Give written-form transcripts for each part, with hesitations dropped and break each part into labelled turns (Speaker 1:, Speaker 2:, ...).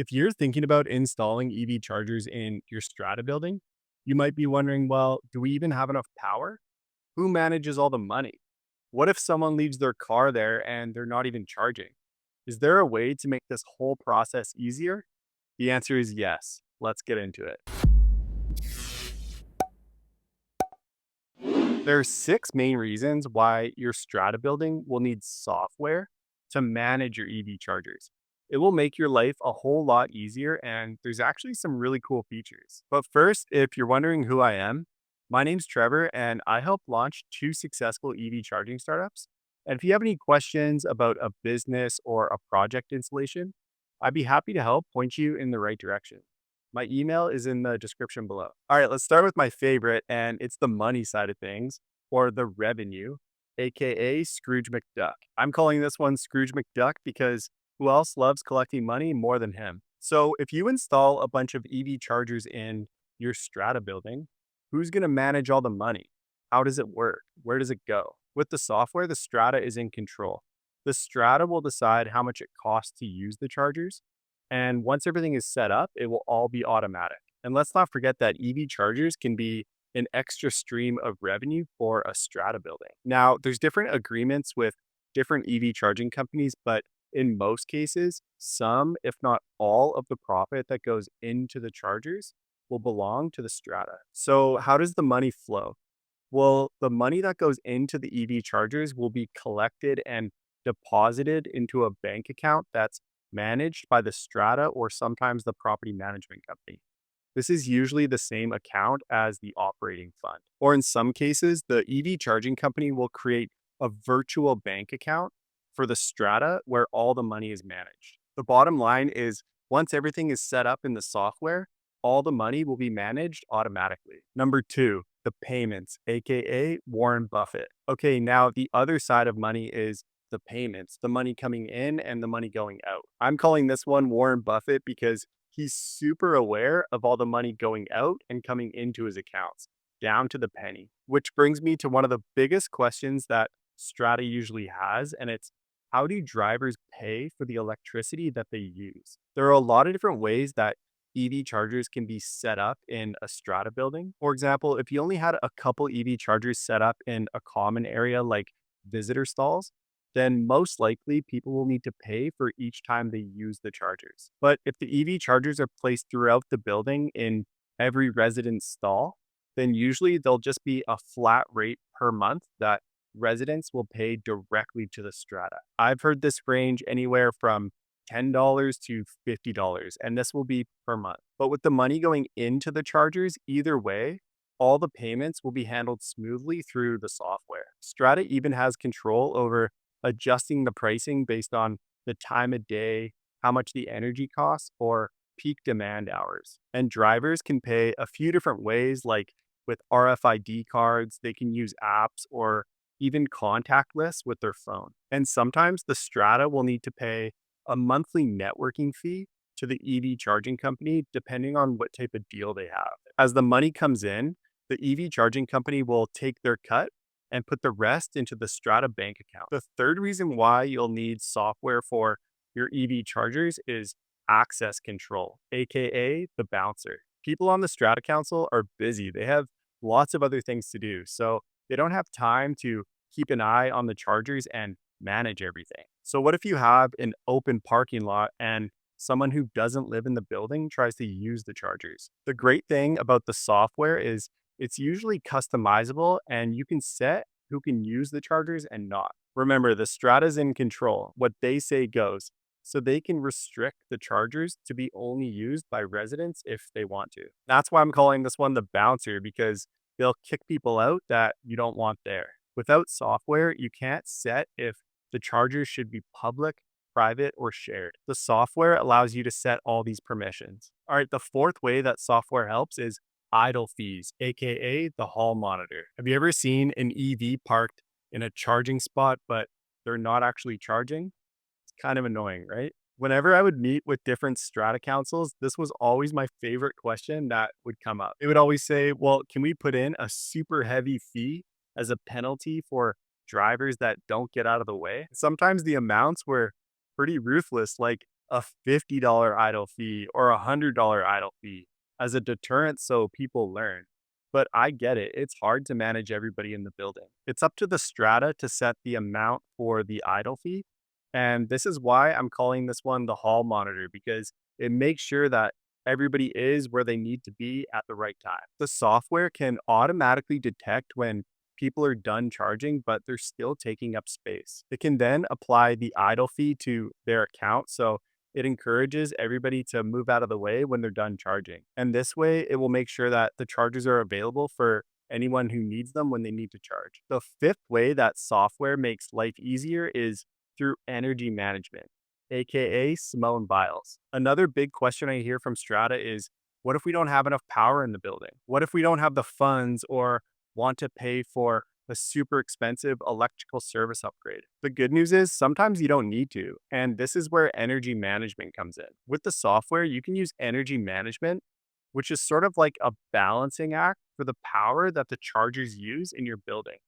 Speaker 1: If you're thinking about installing EV chargers in your strata building, you might be wondering, well, do we even have enough power? Who manages all the money? What if someone leaves their car there and they're not even charging? Is there a way to make this whole process easier? The answer is yes. Let's get into it. There are six main reasons why your strata building will need software to manage your EV chargers. It will make your life a whole lot easier, and there's actually some really cool features. But first, if you're wondering who I am, my name's Trevor, and I helped launch two successful EV charging startups. And if you have any questions about a business or a project installation, I'd be happy to help point you in the right direction. My email is in the description below. All right, let's start with my favorite, and it's the money side of things, or the revenue, aka Scrooge McDuck. I'm calling this one Scrooge McDuck because who else loves collecting money more than him? So, if you install a bunch of EV chargers in your strata building, who's going to manage all the money? How does it work? Where does it go? With the software, the strata is in control. The strata will decide how much it costs to use the chargers, and once everything is set up, it will all be automatic. And let's not forget that EV chargers can be an extra stream of revenue for a strata building. Now, there's different agreements with different EV charging companies, but in most cases, some, if not all, of the profit that goes into the chargers will belong to the strata. So, how does the money flow? Well, the money that goes into the EV chargers will be collected and deposited into a bank account that's managed by the strata or sometimes the property management company. This is usually the same account as the operating fund. Or in some cases, the EV charging company will create a virtual bank account for the strata where all the money is managed. The bottom line is once everything is set up in the software, all the money will be managed automatically. Number two, the payments, aka Warren Buffett. Okay, now the other side of money is the payments, the money coming in and the money going out. I'm calling this one Warren Buffett because he's super aware of all the money going out and coming into his accounts, down to the penny. Which brings me to one of the biggest questions that Strata usually has, and it's how do drivers pay for the electricity that they use? There are a lot of different ways that EV chargers can be set up in a strata building. For example, if you only had a couple EV chargers set up in a common area like visitor stalls, then most likely people will need to pay for each time they use the chargers. But if the EV chargers are placed throughout the building in every resident stall, then usually there'll just be a flat rate per month that residents will pay directly to the strata. I've heard this range anywhere from $10 to $50, and this will be per month. But with the money going into the chargers, either way, all the payments will be handled smoothly through the software. Strata even has control over adjusting the pricing based on the time of day, how much the energy costs, or peak demand hours. And drivers can pay a few different ways, like with RFID cards, they can use apps, or even contactless with their phone. And sometimes the strata will need to pay a monthly networking fee to the EV charging company, depending on what type of deal they have. As the money comes in, the EV charging company will take their cut and put the rest into the Strata bank account. The third reason why you'll need software for your EV chargers is access control, aka the bouncer. People on the Strata Council are busy. They have lots of other things to do. So they don't have time to keep an eye on the chargers and manage everything. So what if you have an open parking lot and someone who doesn't live in the building tries to use the chargers? The great thing about the software is it's usually customizable and you can set who can use the chargers and not. Remember, the Strata's in control. What they say goes. So they can restrict the chargers to be only used by residents if they want to. That's why I'm calling this one the bouncer because they'll kick people out that you don't want there. Without software, you can't set if the chargers should be public, private, or shared. The software allows you to set all these permissions. All right, the fourth way that software helps is idle fees, aka the hall monitor. Have you ever seen an EV parked in a charging spot, but they're not actually charging? It's kind of annoying, right? Whenever I would meet with different strata councils, this was always my favorite question that would come up. It would always say, well, can we put in a super heavy fee as a penalty for drivers that don't get out of the way? Sometimes the amounts were pretty ruthless, like a $50 idle fee or a $100 idle fee as a deterrent so people learn. But I get it. It's hard to manage everybody in the building. It's up to the strata to set the amount for the idle fee. And this is why I'm calling this one the hall monitor because it makes sure that everybody is where they need to be at the right time. The software can automatically detect when people are done charging, but they're still taking up space. It can then apply the idle fee to their account. So it encourages everybody to move out of the way when they're done charging. And this way, it will make sure that the chargers are available for anyone who needs them when they need to charge. The fifth way that software makes life easier is through energy management, aka Simone Biles. Another big question I hear from Strata is what if we don't have enough power in the building? What if we don't have the funds or want to pay for a super expensive electrical service upgrade? The good news is sometimes you don't need to, and this is where energy management comes in. With the software, you can use energy management, which is sort of like a balancing act for the power that the chargers use in your building.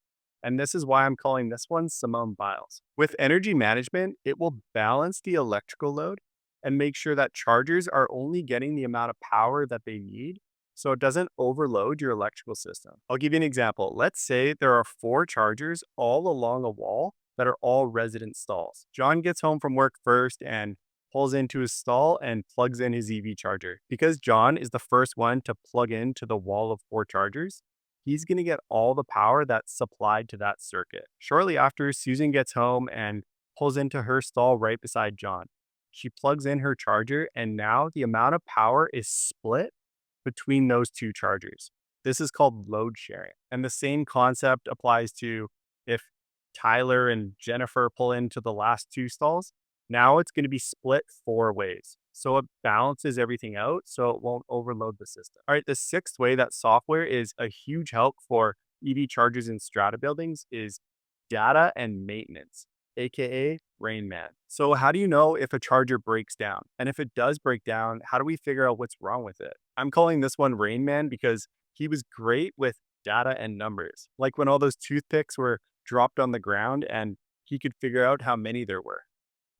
Speaker 1: And this is why I'm calling this one Simone Biles. With energy management, it will balance the electrical load and make sure that chargers are only getting the amount of power that they need so it doesn't overload your electrical system. I'll give you an example. Let's say there are 4 chargers all along a wall that are all resident stalls. John gets home from work first and pulls into his stall and plugs in his EV charger. Because John is the first one to plug into the wall of 4 chargers, he's going to get all the power that's supplied to that circuit. Shortly after, Susan gets home and pulls into her stall right beside John. She plugs in her charger, and now the amount of power is split between those 2 chargers. This is called load sharing. And the same concept applies to if Tyler and Jennifer pull into the last 2 stalls. Now it's going to be split 4 ways. So it balances everything out so it won't overload the system. All right, the sixth way that software is a huge help for EV chargers in strata buildings is data and maintenance, aka Rain Man. So, how do you know if a charger breaks down? And if it does break down, how do we figure out what's wrong with it? I'm calling this one Rain Man because he was great with data and numbers. Like when all those toothpicks were dropped on the ground and he could figure out how many there were.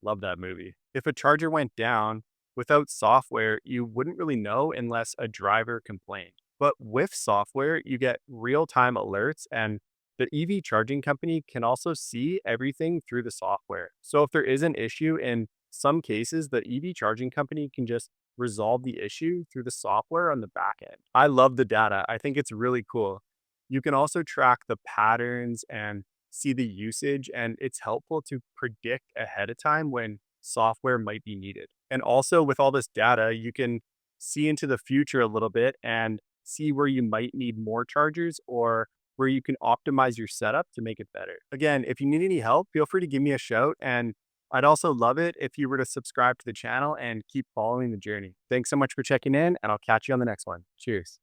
Speaker 1: Love that movie. If a charger went down without software, you wouldn't really know unless a driver complained. But with software, you get real time alerts, and the EV charging company can also see everything through the software. So if there is an issue, in some cases, the EV charging company can just resolve the issue through the software on the back end. I love the data. I think it's really cool. You can also track the patterns and see the usage, and it's helpful to predict ahead of time when software might be needed. And also, with all this data, you can see into the future a little bit and see where you might need more chargers or where you can optimize your setup to make it better. Again, if you need any help, feel free to give me a shout. And I'd also love it if you were to subscribe to the channel and keep following the journey. Thanks so much for checking in, and I'll catch you on the next one. Cheers.